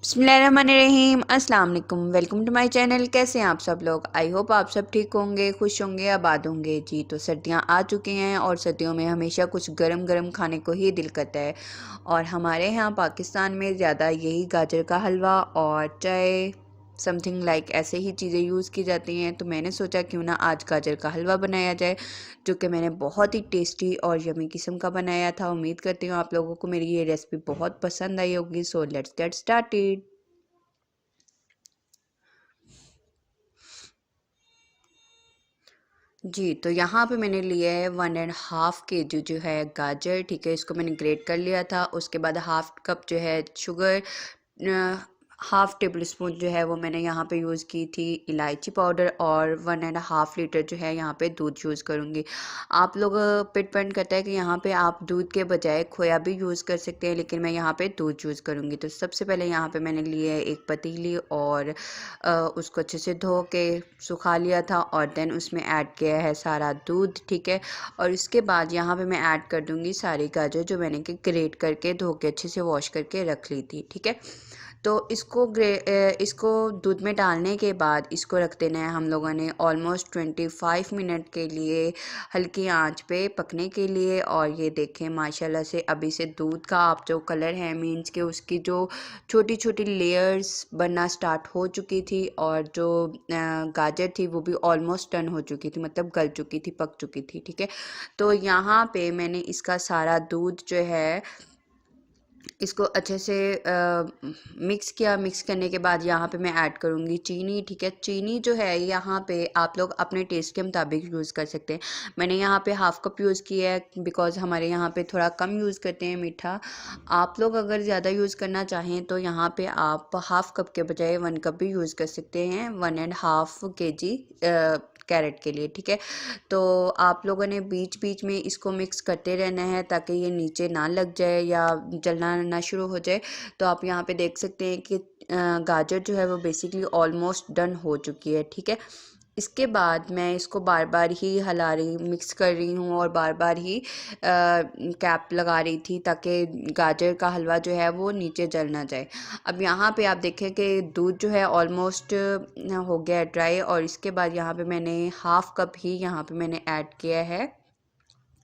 बिस्मिल्लाहिर्रहमानिर्रहीम। अस्सलाम वालेकुम, वेलकम टू माय चैनल। कैसे हैं आप सब लोग? आई होप आप सब ठीक होंगे, खुश होंगे, आबाद होंगे। जी तो सर्दियां आ चुकी हैं और सर्दियों में हमेशा कुछ गरम गरम खाने को ही दिल करता है। और हमारे यहाँ पाकिस्तान में ज़्यादा यही गाजर का हलवा और चाय समथिंग लाइक ऐसे ही चीज़ें यूज़ की जाती हैं। तो मैंने सोचा क्यों ना आज गाजर का हलवा बनाया जाए, जो कि मैंने बहुत ही टेस्टी और यमी किस्म का बनाया था। उम्मीद करती हूँ आप लोगों को मेरी ये रेसिपी बहुत पसंद आई होगी। So let's get started. जी तो यहाँ पे मैंने लिया है 1.5 kg जो है गाजर। ठीक है, इसको मैंने ग्रेट कर लिया था। उसके बाद हाफ कप जो है शुगर, हाफ टेबल स्पून जो है वो मैंने यहाँ पे यूज़ की थी इलायची पाउडर, और 1.5 लीटर जो है यहाँ पे दूध यूज़ करूँगी। आप लोग पे डिपेंड करता है कि यहाँ पे आप दूध के बजाय खोया भी यूज़ कर सकते हैं, लेकिन मैं यहाँ पे दूध यूज़ करूँगी। तो सबसे पहले यहाँ पे मैंने लिया है एक पतीली और उसको अच्छे से धो के सुखा लिया था, और देन उसमें ऐड किया है सारा दूध। ठीक है, और इसके बाद यहाँ पे मैं ऐड कर दूँगी सारी गाजर जो मैंने कि ग्रेट करके धो के अच्छे से वॉश करके रख ली थी। ठीक है, तो इसको दूध में डालने के बाद इसको रख देना है हम लोगों ने ऑलमोस्ट 25 मिनट के लिए हल्की आंच पे पकने के लिए। और ये देखें माशाल्लाह से अभी से दूध का आप जो कलर है मीन्स के उसकी जो छोटी छोटी लेयर्स बनना स्टार्ट हो चुकी थी, और जो गाजर थी वो भी ऑलमोस्ट टर्न हो चुकी थी, मतलब गल चुकी थी, पक चुकी थी। ठीक है, तो यहाँ पे मैंने इसका सारा दूध जो है इसको अच्छे से मिक्स किया। मिक्स करने के बाद यहाँ पे मैं ऐड करूँगी चीनी। ठीक है, चीनी जो है यहाँ पे आप लोग अपने टेस्ट के मुताबिक यूज़ कर सकते हैं। मैंने यहाँ पे हाफ़ कप यूज़ किया है बिकॉज़ हमारे यहाँ पे थोड़ा कम यूज़ करते हैं मीठा। आप लोग अगर ज़्यादा यूज़ करना चाहें तो यहाँ पे आप हाफ़ कप के बजाय 1 कप भी यूज़ कर सकते हैं 1.5 kg कैरेट के लिए। ठीक है, तो आप लोगों ने बीच बीच में इसको मिक्स करते रहना है ताकि ये नीचे ना लग जाए या जलना ना शुरू हो जाए। तो आप यहाँ पे देख सकते हैं कि गाजर जो है वो बेसिकली ऑलमोस्ट डन हो चुकी है। ठीक है, इसके बाद मैं इसको बार बार ही हिला रही, मिक्स कर रही हूँ और बार बार ही कैप लगा रही थी ताकि गाजर का हलवा जो है वो नीचे जल ना जाए। अब यहाँ पे आप देखें कि दूध जो है ऑलमोस्ट हो गया है ड्राई, और इसके बाद यहाँ पे मैंने हाफ़ कप ही यहाँ पे मैंने ऐड किया है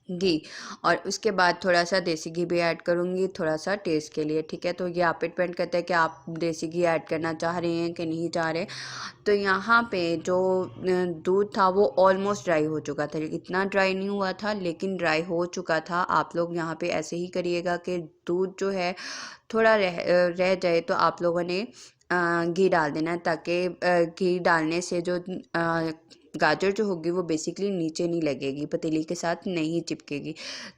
घी, और उसके बाद थोड़ा सा देसी घी भी ऐड करूँगी थोड़ा सा टेस्ट के लिए। ठीक है, तो ये आप पे डिपेंड करता है कि आप देसी घी ऐड करना चाह रहे हैं कि नहीं चाह रहे। तो यहाँ पे जो दूध था वो ऑलमोस्ट ड्राई हो चुका था, इतना ड्राई नहीं हुआ था लेकिन ड्राई हो चुका था। आप लोग यहाँ पे ऐसे ही करिएगा कि दूध जो है थोड़ा रह जाए तो आप लोगों ने घी डाल देना है, ताकि घी डालने से जो गाजर जो होगी वो बेसिकली नीचे नहीं लगेगी, पतीली के साथ नहीं चिपकेगी।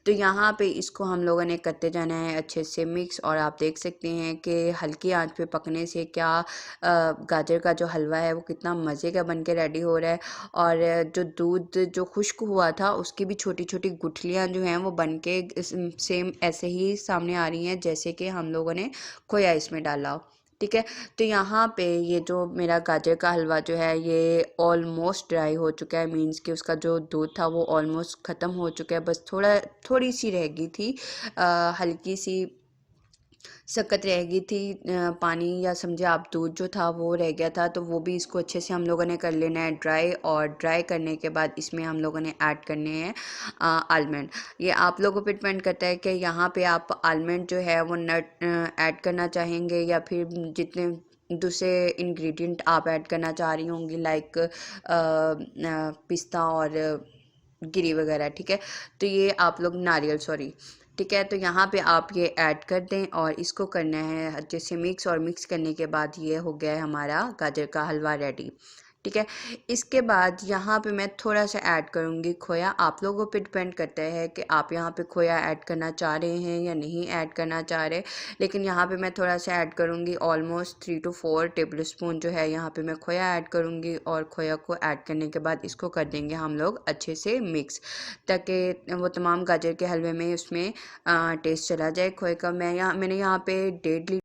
तो यहाँ पे इसको हम लोगों ने करते जाना है अच्छे से मिक्स, और आप देख सकते हैं कि हल्की आंच पे पकने से क्या गाजर का जो हलवा है वो कितना मज़े का बन के रेडी हो रहा है। और जो दूध जो खुश्क हुआ था उसकी भी छोटी छोटी गुठलियाँ जो हैं वो बन के सेम ऐसे ही सामने आ रही हैं जैसे कि हम लोगों ने खोया इसमें डाला हो। ठीक है, तो यहाँ पे ये जो मेरा गाजर का हलवा जो है ये ऑलमोस्ट ड्राई हो चुका है, मीन्स कि उसका जो दूध था वो ऑलमोस्ट ख़त्म हो चुका है। बस थोड़ी सी रह गई थी, हल्की सी शक्कर रह गई थी, पानी या समझे आप दूध जो था वो रह गया था। तो वो भी इसको अच्छे से हम लोगों ने कर लेना है ड्राई, और ड्राई करने के बाद इसमें हम लोगों ने ऐड करने हैं आलमंड। ये आप लोगों पे डिपेंड करता है कि यहाँ पे आप आलमंड जो है वो नट ऐड करना चाहेंगे या फिर जितने दूसरे इंग्रेडिएंट आप ऐड करना चाह रही होंगी लाइक पिस्ता और गिरी वगैरह। ठीक है, तो ये आप लोग नारियल सॉरी। ठीक है, तो यहाँ पे आप ये ऐड कर दें और इसको करना है अच्छे से मिक्स, और मिक्स करने के बाद ये हो गया है हमारा गाजर का हलवा रेडी। ठीक है, इसके बाद यहाँ पे मैं थोड़ा सा ऐड करूँगी खोया। आप लोगों पे डिपेंड करता है कि आप यहाँ पे खोया ऐड करना चाह रहे हैं या नहीं ऐड करना चाह रहे, लेकिन यहाँ पे मैं थोड़ा सा ऐड करूँगी ऑलमोस्ट 3 to 4 टेबल स्पून जो है यहाँ पे मैं खोया ऐड करूँगी। और खोया को ऐड करने के बाद इसको कर देंगे हम लोग अच्छे से मिक्स, ताकि वो तमाम गाजर के हलवे में उसमें टेस्ट चला जाए खोए का। मैंने यहाँ पे 1.5